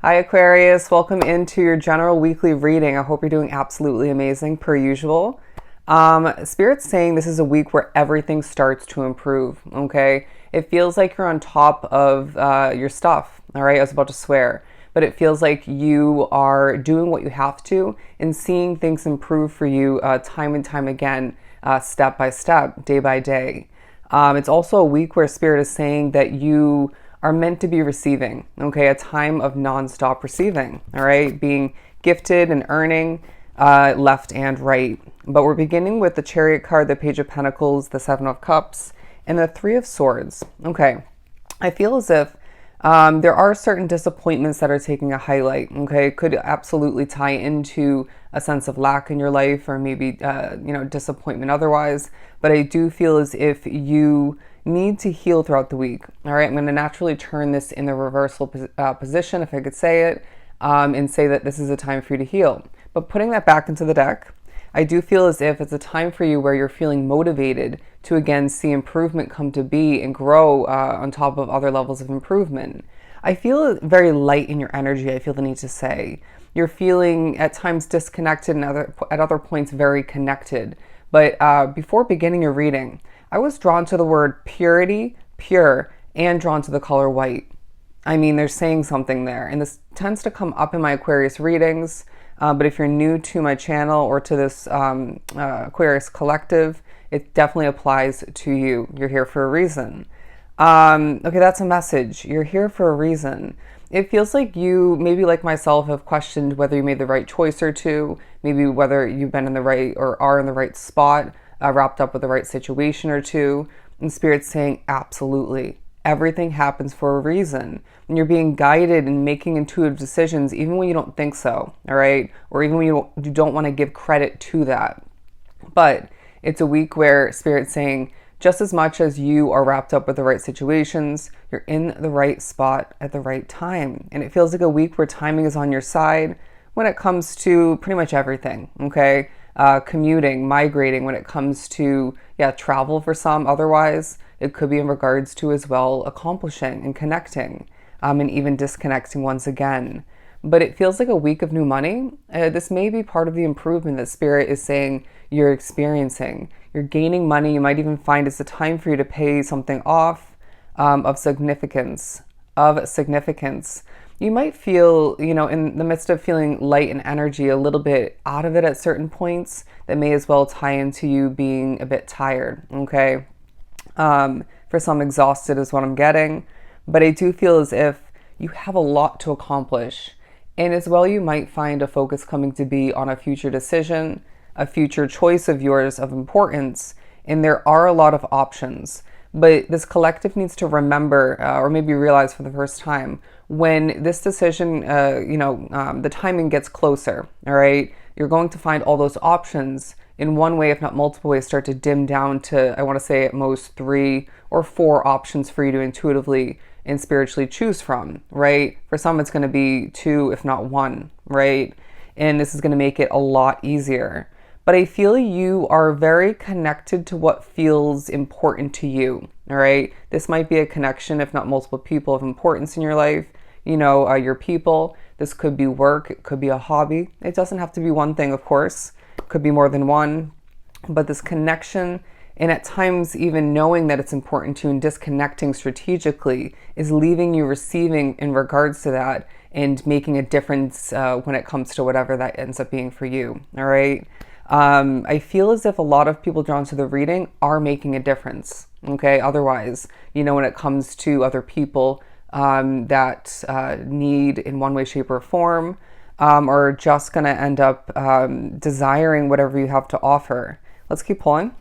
Hi Aquarius, welcome into your general weekly reading. I hope you're doing absolutely amazing per usual. Spirit's saying this is a week where everything starts to improve, okay? It feels like you're on top of your stuff, all right? I was about to swear, but it feels like you are doing what you have to and seeing things improve for you time and time again, step by step, day by day. It's also a week where Spirit is saying that you are meant to be receiving, okay? A time of nonstop receiving, all right? Being gifted and earning left and right. But we're beginning with the Chariot card, the Page of Pentacles, the Seven of Cups, and the Three of Swords. Okay, I feel as if there are certain disappointments that are taking a highlight, okay? It could absolutely tie into a sense of lack in your life or maybe, disappointment otherwise. But I do feel as if you need to heal throughout the week. All right, I'm going to naturally turn this in the reversal position, if I could say it, and say that this is a time for you to heal. But putting that back into the deck, I do feel as if it's a time for you where you're feeling motivated to again see improvement come to be and grow on top of other levels of improvement. I feel very light in your energy, I feel the need to say. You're feeling at times disconnected and at other points very connected. But before beginning your reading, I was drawn to the word purity, pure, and drawn to the color white. I mean, they're saying something there. And this tends to come up in my Aquarius readings. But if you're new to my channel or to this Aquarius collective, it definitely applies to you. You're here for a reason. Okay, that's a message. You're here for a reason. It feels like you, maybe like myself, have questioned whether you made the right choice or two, maybe whether you've been in the right or are in the right spot, wrapped up with the right situation or two. And Spirit's saying, absolutely. Everything happens for a reason. When you're being guided and making intuitive decisions, even when you don't think so, all right? Or even when you don't want to give credit to that. But it's a week where Spirit's saying, just as much as you are wrapped up with the right situations, you're in the right spot at the right time. And it feels like a week where timing is on your side when it comes to pretty much everything, okay? Commuting, migrating, when it comes to, travel for some. Otherwise, it could be in regards to as well accomplishing and connecting, and even disconnecting once again. But it feels like a week of new money. This may be part of the improvement that Spirit is saying you're experiencing. You're gaining money. You might even find it's a time for you to pay something off of significance. You might feel, in the midst of feeling light and energy, a little bit out of it at certain points that may as well tie into you being a bit tired, okay? For some, exhausted is what I'm getting. But I do feel as if you have a lot to accomplish. And as well, you might find a focus coming to be on a future decision, a future choice of yours of importance. And there are a lot of options. But this collective needs to remember, or maybe realize for the first time, when this decision, the timing gets closer, all right? You're going to find all those options in one way, if not multiple ways, start to dim down to, I want to say at most 3 or 4 options for you to intuitively and spiritually choose from, right? For some, it's going to be 2, if not 1, right? And this is going to make it a lot easier. But I feel you are very connected to what feels important to you, all right? This might be a connection, if not multiple people of importance in your life, your people. This could be work. It could be a hobby. It doesn't have to be one thing, of course. It could be more than one. But this connection, and at times even knowing that it's important to you and disconnecting strategically, is leaving you receiving in regards to that and making a difference when it comes to whatever that ends up being for you, all right? I feel as if a lot of people drawn to the reading are making a difference, okay? Otherwise, when it comes to other people that need in one way, shape, or form, or just going to end up desiring whatever you have to offer. Let's keep pulling.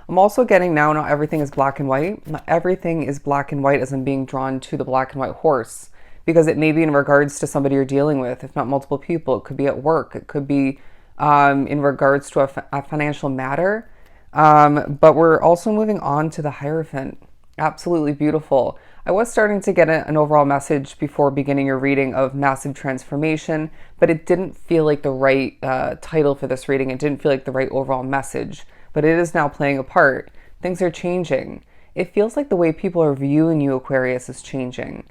I'm also getting now, not everything is black and white. Not everything is black and white as I'm being drawn to the black and white horse, because it may be in regards to somebody you're dealing with, if not multiple people. It could be at work. It could be in regards to a financial matter. But we're also moving on to the Hierophant. Absolutely beautiful. I was starting to get an overall message before beginning your reading of massive transformation, but it didn't feel like the right title for this reading. It didn't feel like the right overall message, but it is now playing a part. Things are changing. It feels like the way people are viewing you, Aquarius, is changing.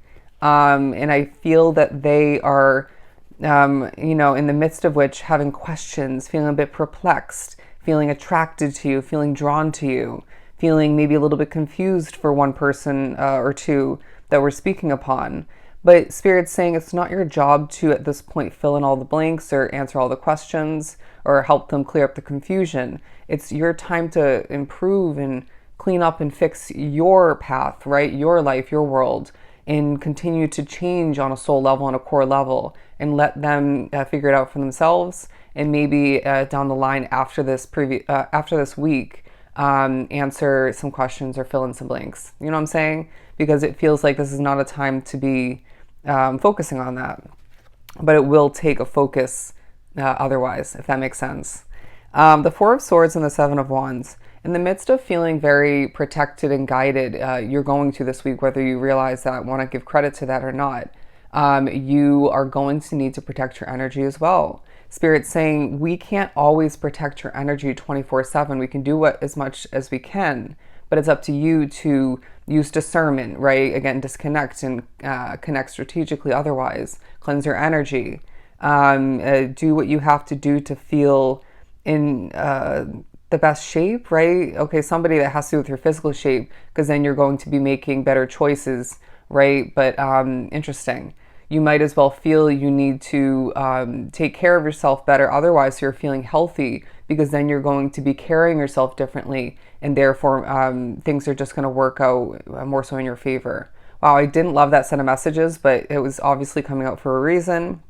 And I feel that they are, in the midst of which, having questions, feeling a bit perplexed, feeling attracted to you, feeling drawn to you, feeling maybe a little bit confused for one person or two that we're speaking upon. But Spirit's saying it's not your job to, at this point, fill in all the blanks or answer all the questions or help them clear up the confusion. It's your time to improve and clean up and fix your path, right? Your life, your world, and continue to change on a soul level, on a core level, and let them figure it out for themselves. And maybe down the line after this week, answer some questions or fill in some blanks. You know what I'm saying? Because it feels like this is not a time to be focusing on that, but it will take a focus otherwise, if that makes sense. The Four of Swords and the Seven of Wands. In the midst of feeling very protected and guided, you're going to this week, whether you realize that, want to give credit to that or not, you are going to need to protect your energy as well. Spirit's saying we can't always protect your energy 24/7. We can do as much as we can, but it's up to you to use discernment, right? Again, disconnect and connect strategically otherwise. Cleanse your energy. Do what you have to do to feel in the best shape, right? Okay, somebody that has to do with your physical shape, because then you're going to be making better choices, right? But interesting. You might as well feel you need to take care of yourself better otherwise, so you're feeling healthy, because then you're going to be carrying yourself differently, and therefore things are just going to work out more so in your favor. Wow, I didn't love that set of messages, but it was obviously coming out for a reason.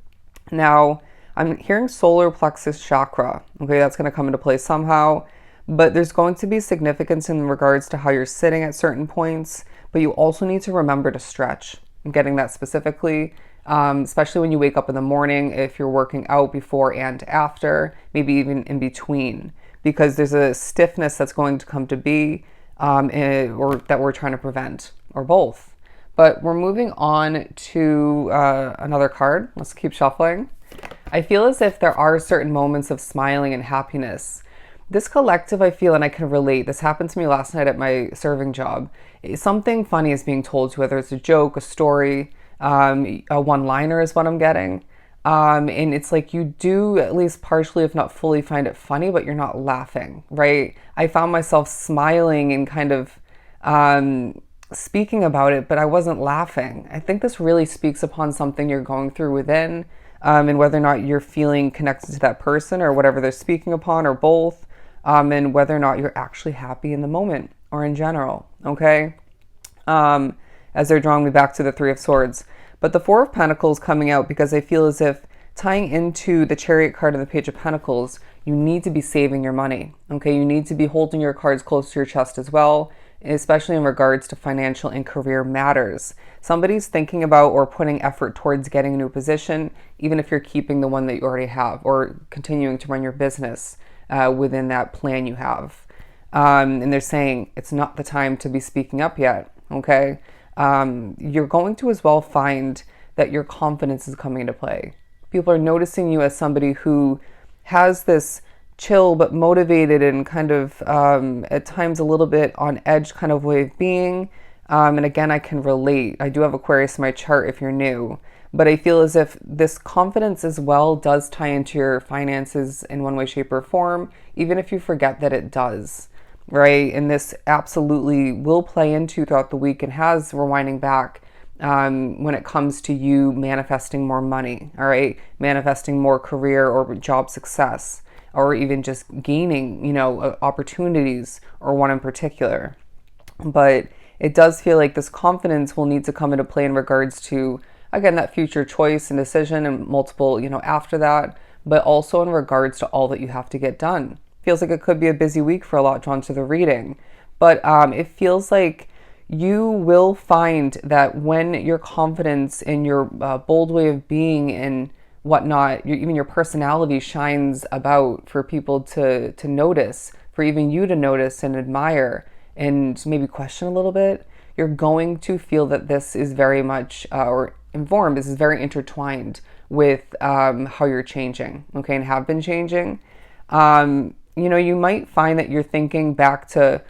Now, I'm hearing solar plexus chakra. Okay, that's going to come into play somehow, but there's going to be significance in regards to how you're sitting at certain points, but you also need to remember to stretch. I'm getting that specifically, especially when you wake up in the morning, if you're working out before and after, maybe even in between, because there's a stiffness that's going to come to be or that we're trying to prevent, or both. But we're moving on to another card. Let's keep shuffling. I feel as if there are certain moments of smiling and happiness. This collective, I feel, and I can relate, this happened to me last night at my serving job. Something funny is being told to, whether it's a joke, a story, a one-liner is what I'm getting. And it's like you do at least partially, if not fully, find it funny, but you're not laughing, right? I found myself smiling and kind of speaking about it, but I wasn't laughing. I think this really speaks upon something you're going through within, and whether or not you're feeling connected to that person or whatever they're speaking upon, or both, and whether or not you're actually happy in the moment or in general, okay? As they're drawing me back to the Three of Swords. But the Four of Pentacles coming out, because I feel as if tying into the Chariot card and the Page of Pentacles, you need to be saving your money, okay? You need to be holding your cards close to your chest as well, especially in regards to financial and career matters. Somebody's thinking about or putting effort towards getting a new position, even if you're keeping the one that you already have, or continuing to run your business within that plan you have. And they're saying it's not the time to be speaking up yet, okay? You're going to as well find that your confidence is coming into play. People are noticing you as somebody who has this chill but motivated and kind of at times a little bit on edge kind of way of being. And again, I can relate. I do have Aquarius in my chart if you're new, but I feel as if this confidence as well does tie into your finances in one way, shape, or form, even if you forget that it does, right? And this absolutely will play into throughout the week and has, rewinding back, when it comes to you manifesting more money, all right? Manifesting more career or job success, or even just gaining, opportunities, or one in particular. But it does feel like this confidence will need to come into play in regards to, again, that future choice and decision and multiple, after that, but also in regards to all that you have to get done. Feels like it could be a busy week for a lot drawn to the reading, but it feels like you will find that when your confidence and your bold way of being and whatnot, even your personality shines about for people to notice, for even you to notice and admire and maybe question a little bit, you're going to feel that this is very much, or informed, this is very intertwined with how you're changing, okay, and have been changing. You might find that you're thinking back to,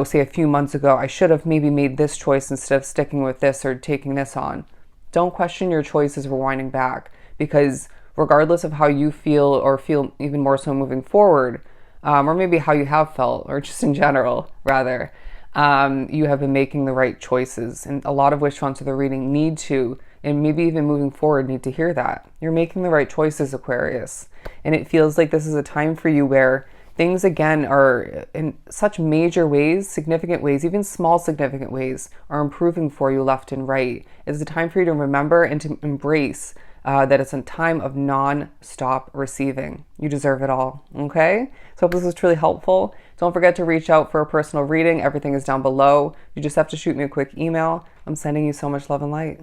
say a few months ago, I should have maybe made this choice instead of sticking with this or taking this on. Don't question your choices rewinding back, because regardless of how you feel, or feel even more so moving forward, or maybe how you have felt, or just in general, rather, you have been making the right choices. And a lot of wish sponsor the reading need to, and maybe even moving forward, need to hear that. You're making the right choices, Aquarius. And it feels like this is a time for you where things again are in such major ways, significant ways, even small significant ways are improving for you left and right. It's a time for you to remember and to embrace that it's a time of non-stop receiving. You deserve it all, okay? So I hope this was truly helpful. Don't forget to reach out for a personal reading. Everything is down below. You just have to shoot me a quick email. I'm sending you so much love and light.